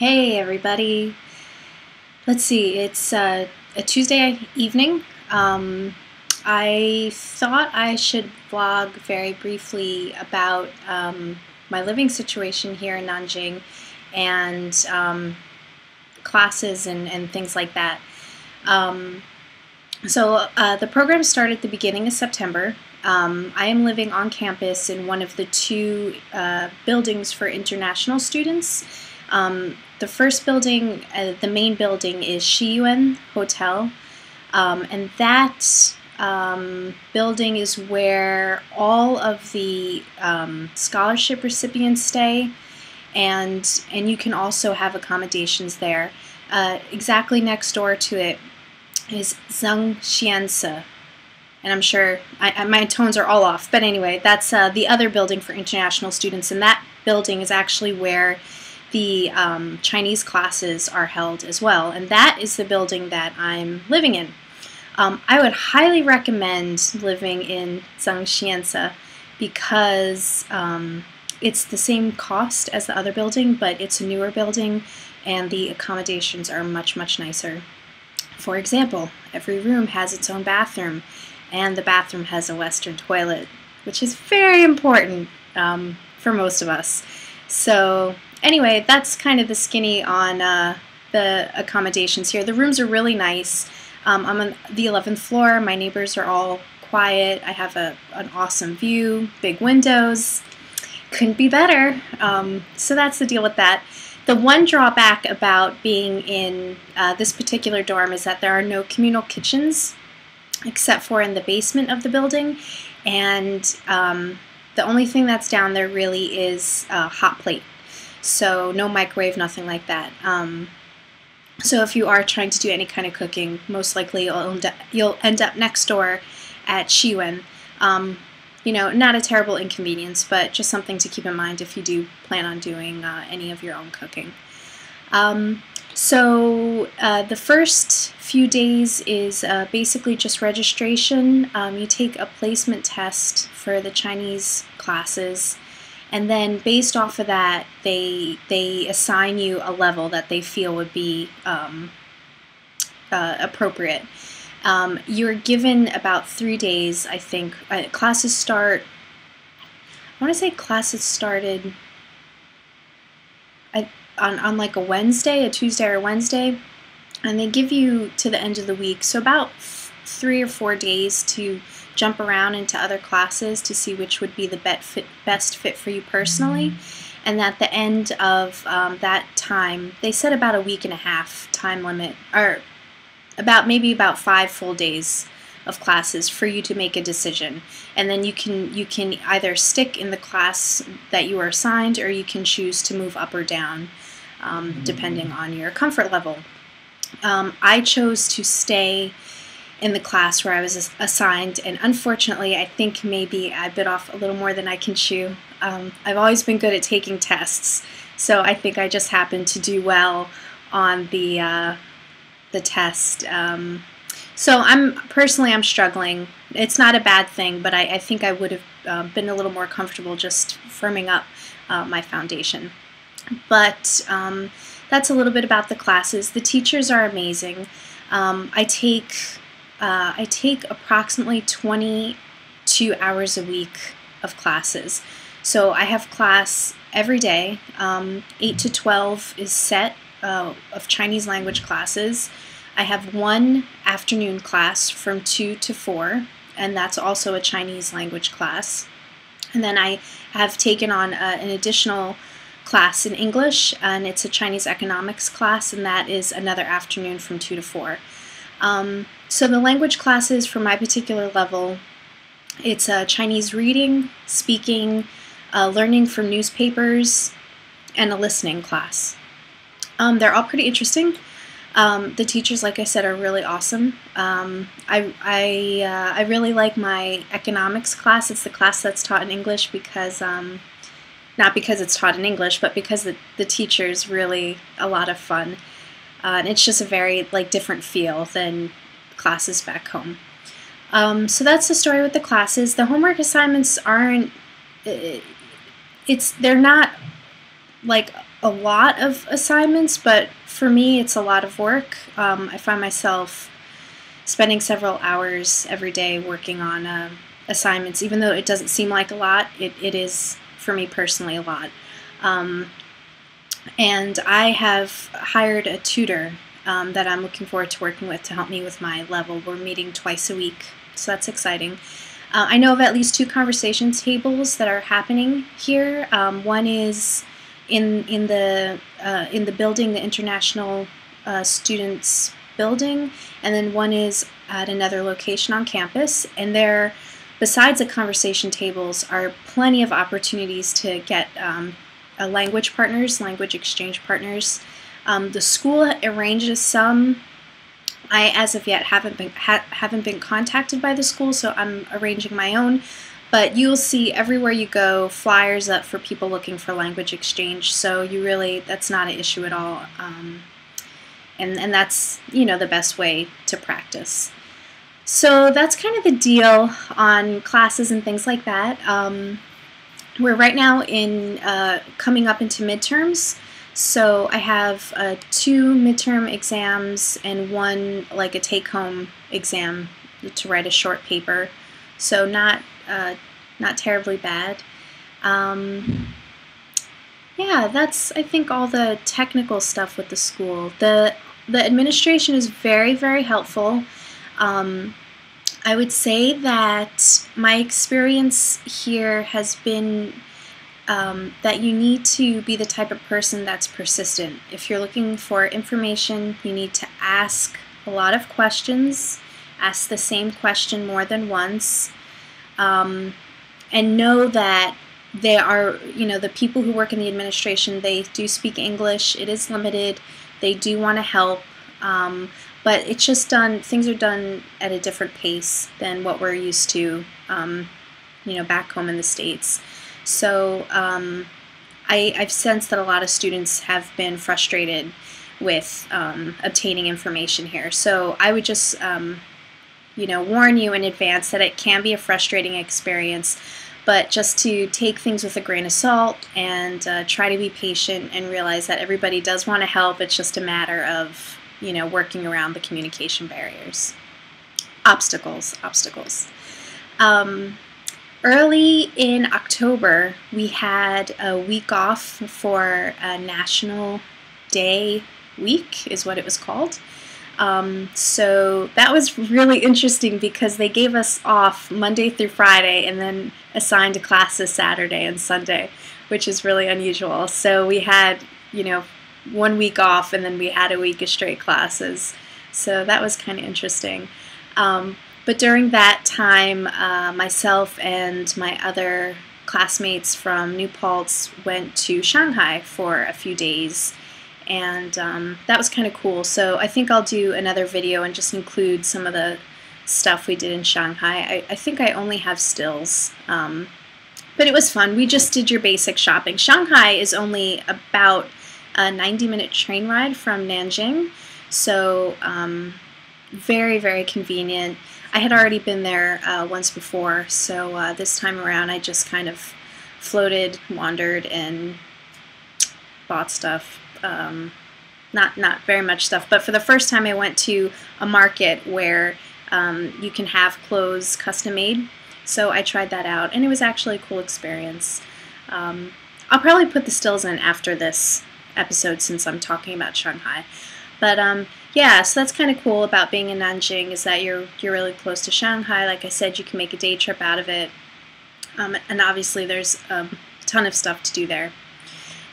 Hey everybody. Let's see, it's a Tuesday evening. I thought I should vlog very briefly about my living situation here in Nanjing and classes and things like that. The program started at the beginning of September. I am living on campus in one of the two buildings for international students. The first building, the main building, is Shiyuan Hotel, and that building is where all of the scholarship recipients stay, and you can also have accommodations there. Exactly next door to it is Zhengxianse, and I'm sure my tones are all off, but anyway, that's the other building for international students, and that building is actually where the Chinese classes are held as well, and that is the building that I'm living in. I would highly recommend living in Zhengxianse because it's the same cost as the other building, but it's a newer building and the accommodations are much nicer. For example, every room has its own bathroom, and the bathroom has a Western toilet, which is very important for most of us. So anyway, that's kind of the skinny on the accommodations here. The rooms are really nice. I'm on the 11th floor. My neighbors are all quiet. I have an awesome view, big windows. Couldn't be better. So that's the deal with that. The one drawback about being in this particular dorm is that there are no communal kitchens except for in the basement of the building, and the only thing that's down there really is a hot plate. So no microwave, nothing like that. So if you are trying to do any kind of cooking, most likely you'll end up next door at Shiyuan. You know, not a terrible inconvenience, but just something to keep in mind if you do plan on doing any of your own cooking. The first few days is basically just registration. You take a placement test for the Chinese classes, and then based off of that, they assign you a level that they feel would be appropriate. You're given about 3 days, I think. Classes start, I want to say classes started on like a Wednesday, a Tuesday or Wednesday, and they give you to the end of the week, so about 3 or 4 days to jump around into other classes to see which would be the best fit for you personally. And at the end of that time, they set about a week and a half time limit, or maybe about 5 full days of classes for you to make a decision. And then you can either stick in the class that you are assigned, or you can choose to move up or down depending on your comfort level. I chose to stay in the class where I was assigned, and unfortunately I think maybe I bit off a little more than I can chew. I've always been good at taking tests, so I think I just happened to do well on the test. So I'm struggling. It's not a bad thing, but I think I would have been a little more comfortable just firming up my foundation. But that's a little bit about the classes. The teachers are amazing. I take approximately 22 hours a week of classes. So I have class every day. 8 to 12 is set of Chinese language classes. I have one afternoon class from 2 to 4, and that's also a Chinese language class. And then I have taken on an additional class in English, and it's a Chinese economics class, and that is another afternoon from 2 to 4. So the language classes for my particular level, it's Chinese reading, speaking, learning from newspapers, and a listening class. They're all pretty interesting. The teachers, like I said, are really awesome. I really like my economics class. It's the class that's taught in English because, not because it's taught in English, but because the teacher's really a lot of fun. And it's just a very different feel than classes back home. So that's the story with the classes. The homework assignments aren't, they're not like a lot of assignments, but for me it's a lot of work. I find myself spending several hours every day working on assignments, even though it doesn't seem like a lot. It is, for me personally, a lot. And I have hired a tutor that I'm looking forward to working with to help me with my level. We're meeting twice a week, so that's exciting. I know of at least 2 conversation tables that are happening here. One is in the building, the International Students Building, and then one is at another location on campus. And there, besides the conversation tables, are plenty of opportunities to get language partners, language exchange partners. The school arranges some. I, as of yet, haven't been contacted by the school, so I'm arranging my own. But you'll see everywhere you go flyers up for people looking for language exchange. So that's not an issue at all. And that's, the best way to practice. So that's kind of the deal on classes and things like that. We're right now coming up into midterms. So I have 2 midterm exams and one like a take-home exam to write a short paper. So not terribly bad. Yeah, that's, I think, all the technical stuff with the school. The administration is very, very helpful. I would say that my experience here has been that you need to be the type of person that's persistent. If you're looking for information, you need to ask a lot of questions, ask the same question more than once, and know that they are, the people who work in the administration, they do speak English. It is limited. They do want to help, but it's just things are done at a different pace than what we're used to, back home in the States. So I've sensed that a lot of students have been frustrated with obtaining information here. So I would just, warn you in advance that it can be a frustrating experience, but just to take things with a grain of salt and try to be patient and realize that everybody does want to help. It's just a matter of, working around the communication barriers. Obstacles. Early in October, we had a week off for a National Day Week, is what it was called. So that was really interesting because they gave us off Monday through Friday and then assigned classes Saturday and Sunday, which is really unusual. So we had, 1 week off and then we had a week of straight classes. So that was kind of interesting. But during that time, myself and my other classmates from New Paltz went to Shanghai for a few days, and that was kind of cool. So I think I'll do another video and just include some of the stuff we did in Shanghai. I think I only have stills, but it was fun. We just did your basic shopping. Shanghai is only about a 90-minute train ride from Nanjing, so very, very convenient. I had already been there once before, so this time around I just kind of floated, wandered, and bought stuff. Not very much stuff, but for the first time I went to a market where you can have clothes custom made, so I tried that out, and it was actually a cool experience. I'll probably put the stills in after this episode since I'm talking about Shanghai. But yeah, so that's kind of cool about being in Nanjing, is that you're really close to Shanghai. Like I said, you can make a day trip out of it, and obviously there's a ton of stuff to do there.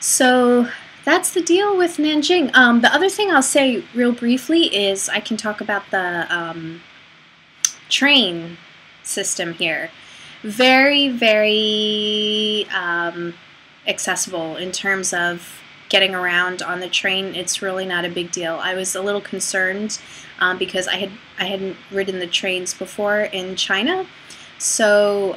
So that's the deal with Nanjing. The other thing I'll say real briefly is I can talk about the train system here. Very, very accessible in terms of getting around on the train. It's really not a big deal. I was a little concerned because I hadn't ridden the trains before in China. So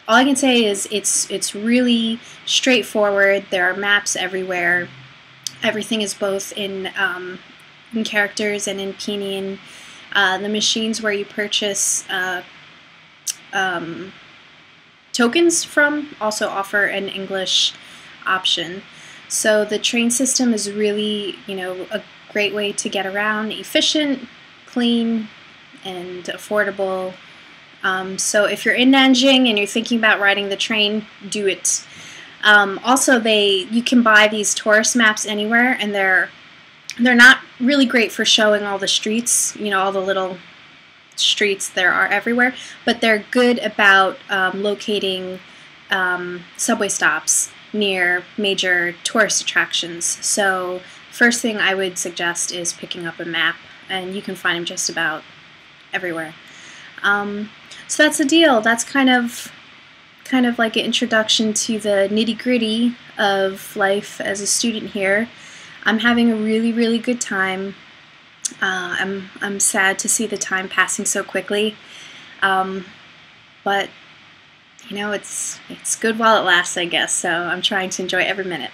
all I can say is it's really straightforward. There are maps everywhere. Everything is both in characters and in pinyin. The machines where you purchase tokens from also offer an English option. So the train system is really, a great way to get around, efficient, clean, and affordable. So if you're in Nanjing and you're thinking about riding the train, do it. Also, you can buy these tourist maps anywhere, and they're not really great for showing all the streets, all the little streets there are everywhere, but they're good about locating subway stops near major tourist attractions. So first thing I would suggest is picking up a map, and you can find them just about everywhere. So that's the deal. That's kind of like an introduction to the nitty-gritty of life as a student here. I'm having a really, really good time. I'm sad to see the time passing so quickly, but it's good while it lasts, I guess. So I'm trying to enjoy every minute.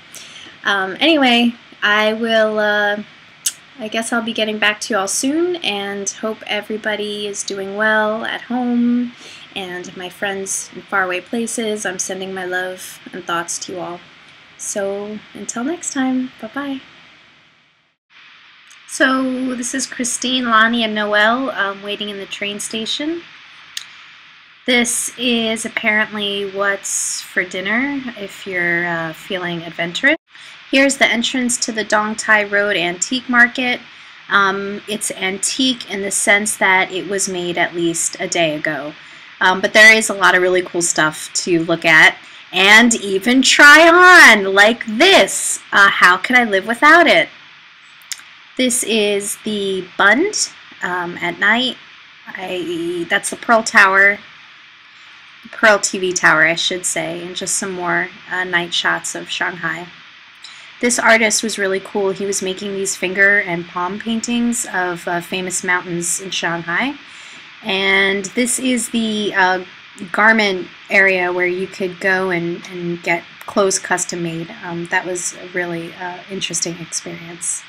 Anyway, I guess I'll be getting back to you all soon, and hope everybody is doing well at home, and my friends in faraway places. I'm sending my love and thoughts to you all. So until next time, bye-bye. So this is Christine, Lonnie, and Noelle waiting in the train station. This is apparently what's for dinner if you're feeling adventurous. Here's the entrance to the Dong Tai Road Antique Market. It's antique in the sense that it was made at least a day ago. But there is a lot of really cool stuff to look at and even try on, like this. How could I live without it? This is the Bund at night. That's the Pearl Tower, Pearl TV Tower, I should say, and just some more night shots of Shanghai. This artist was really cool. He was making these finger and palm paintings of famous mountains in Shanghai. And this is the garment area where you could go and get clothes custom made. That was a really interesting experience.